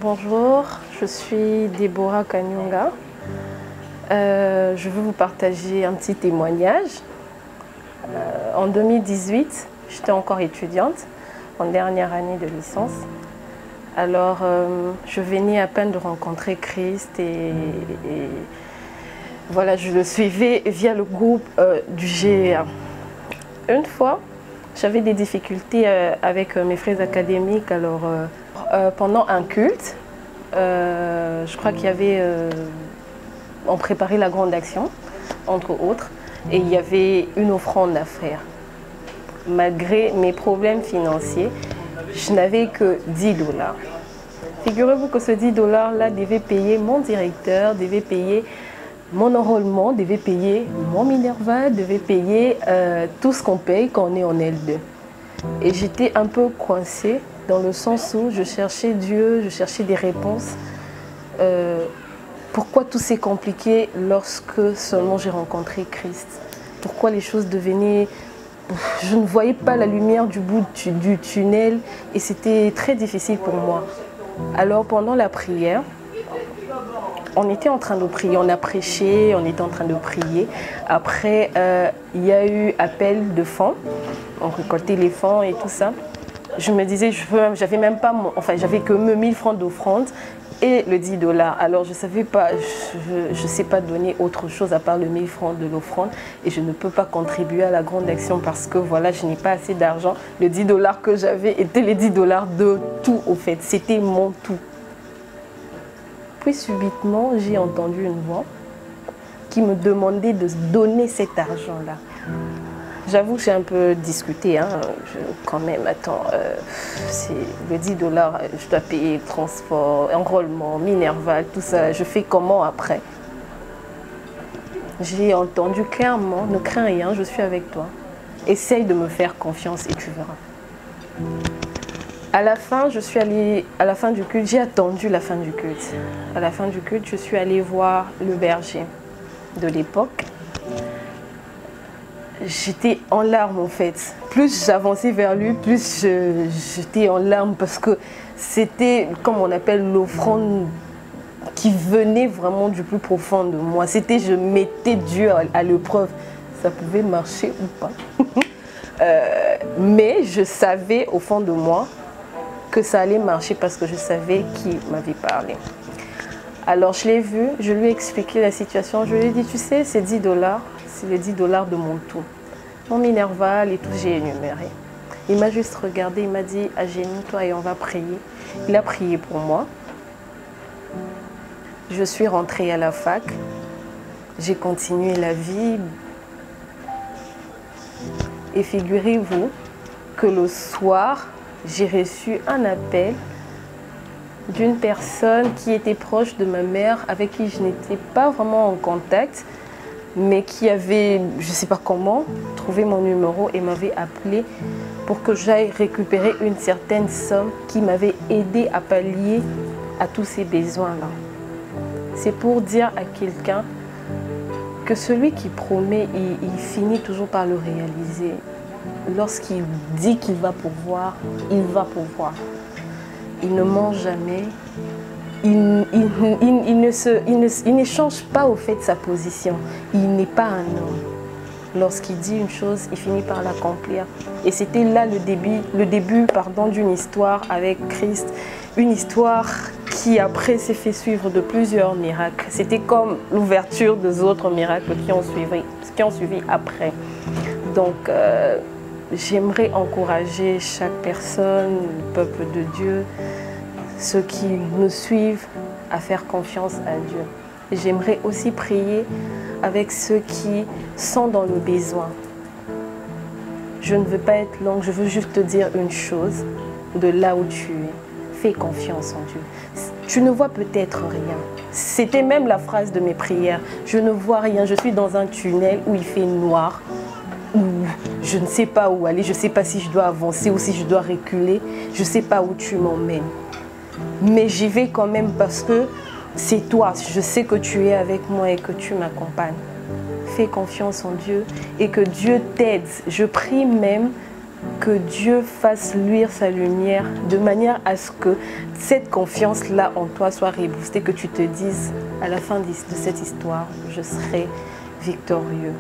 Bonjour, je suis Déborah Kanyunga. Je veux vous partager un petit témoignage. En 2018, j'étais encore étudiante, en dernière année de licence. Alors, je venais à peine de rencontrer Christ et voilà, je le suivais via le groupe du GEA. Une fois, j'avais des difficultés avec mes frères académiques. Alors, pendant un culte, je crois qu'il y avait, on préparait la grande action, entre autres, et il y avait une offrande à faire. Malgré mes problèmes financiers, je n'avais que 10 $. Figurez-vous que ce 10 $ là devait payer mon directeur, devait payer mon enrôlement, devait payer mon Minerva, devait payer tout ce qu'on paye quand on est en L2. Et j'étais un peu coincée dans le sens où je cherchais Dieu, je cherchais des réponses. Pourquoi tout s'est compliqué lorsque seulement j'ai rencontré Christ? Pourquoi les choses devenaient... Je ne voyais pas la lumière du bout du tunnel et c'était très difficile pour moi. Alors pendant la prière, on était en train de prier, on a prêché, on était en train de prier. Après, il y a eu appel de fonds, on récoltait les fonds et tout ça. Je me disais, j'avais même pas, j'avais que 1000 francs d'offrande et le 10 $. Alors je savais pas, je sais pas donner autre chose à part le 1000 francs de l'offrande et je ne peux pas contribuer à la grande action parce que voilà, je n'ai pas assez d'argent. Le 10 $ que j'avais était les 10 $ de tout au fait, c'était mon tout. Puis subitement, j'ai entendu une voix qui me demandait de donner cet argent-là. J'avoue que j'ai un peu discuté, hein. Quand même, attends, c'est le 10 $, je dois payer transport, enrôlement, Minerva, tout ça, je fais comment après? J'ai entendu clairement, ne crains rien, je suis avec toi. Essaye de me faire confiance et tu verras. À la fin, je suis allée, à la fin du culte, j'ai attendu la fin du culte. À la fin du culte, je suis allée voir le berger de l'époque. J'étais en larmes en fait. Plus j'avançais vers lui, plus j'étais en larmes parce que c'était, comme on appelle, l'offrande qui venait vraiment du plus profond de moi. C'était, je mettais Dieu à l'épreuve. Ça pouvait marcher ou pas. Mais je savais au fond de moi que ça allait marcher parce que je savais qui m'avait parlé. Alors je l'ai vu, je lui ai expliqué la situation. Je lui ai dit, tu sais, c'est 10 $, c'est les 10 $ de mon tout. Mon Minerval et tout, j'ai énuméré. Il m'a juste regardé, il m'a dit, agenouille-toi et on va prier. Il a prié pour moi. Je suis rentrée à la fac. J'ai continué la vie. Et figurez-vous que le soir, j'ai reçu un appel d'une personne qui était proche de ma mère, avec qui je n'étais pas vraiment en contact, mais qui avait, je ne sais pas comment, trouvé mon numéro et m'avait appelé pour que j'aille récupérer une certaine somme qui m'avait aidé à pallier à tous ces besoins-là. C'est pour dire à quelqu'un que celui qui promet, il finit toujours par le réaliser. Lorsqu'il dit qu'il va pourvoir, il va pourvoir. Il ne ment jamais. Il n'échange pas au fait de sa position. Il n'est pas un homme. Lorsqu'il dit une chose, il finit par l'accomplir. Et c'était là le début d'une histoire avec Christ. Une histoire qui après s'est fait suivre de plusieurs miracles. C'était comme l'ouverture des autres miracles qui ont suivi après. Donc, j'aimerais encourager chaque personne, le peuple de Dieu, ceux qui nous suivent, à faire confiance à Dieu. J'aimerais aussi prier avec ceux qui sont dans le besoin. Je ne veux pas être longue, je veux juste te dire une chose, de là où tu es. Fais confiance en Dieu. Tu ne vois peut-être rien. C'était même la phrase de mes prières. Je ne vois rien, je suis dans un tunnel où il fait noir. Où je ne sais pas où aller, je ne sais pas si je dois avancer ou si je dois reculer, je ne sais pas où tu m'emmènes. Mais j'y vais quand même parce que c'est toi, je sais que tu es avec moi et que tu m'accompagnes. Fais confiance en Dieu et que Dieu t'aide. Je prie même que Dieu fasse luire sa lumière de manière à ce que cette confiance-là en toi soit reboostée, que tu te dises à la fin de cette histoire, je serai victorieux.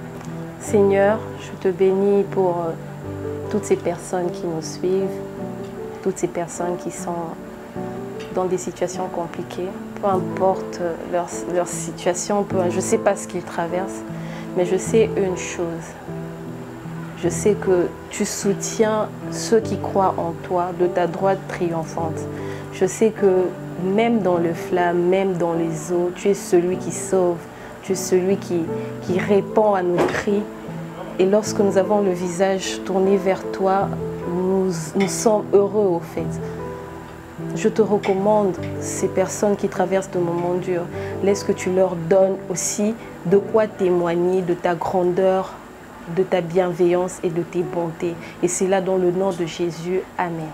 Seigneur, je te bénis pour toutes ces personnes qui nous suivent, toutes ces personnes qui sont dans des situations compliquées, peu importe leur situation, je ne sais pas ce qu'ils traversent, mais je sais une chose. Je sais que tu soutiens ceux qui croient en toi de ta droite triomphante. Je sais que même dans le flamme, même dans les eaux, tu es celui qui sauve, tu es celui qui répond à nos cris. Et lorsque nous avons le visage tourné vers toi, nous sommes heureux au fait. Je te recommande ces personnes qui traversent de moments durs. Laisse que tu leur donnes aussi de quoi témoigner de ta grandeur, de ta bienveillance et de tes bontés. Et c'est là dans le nom de Jésus. Amen.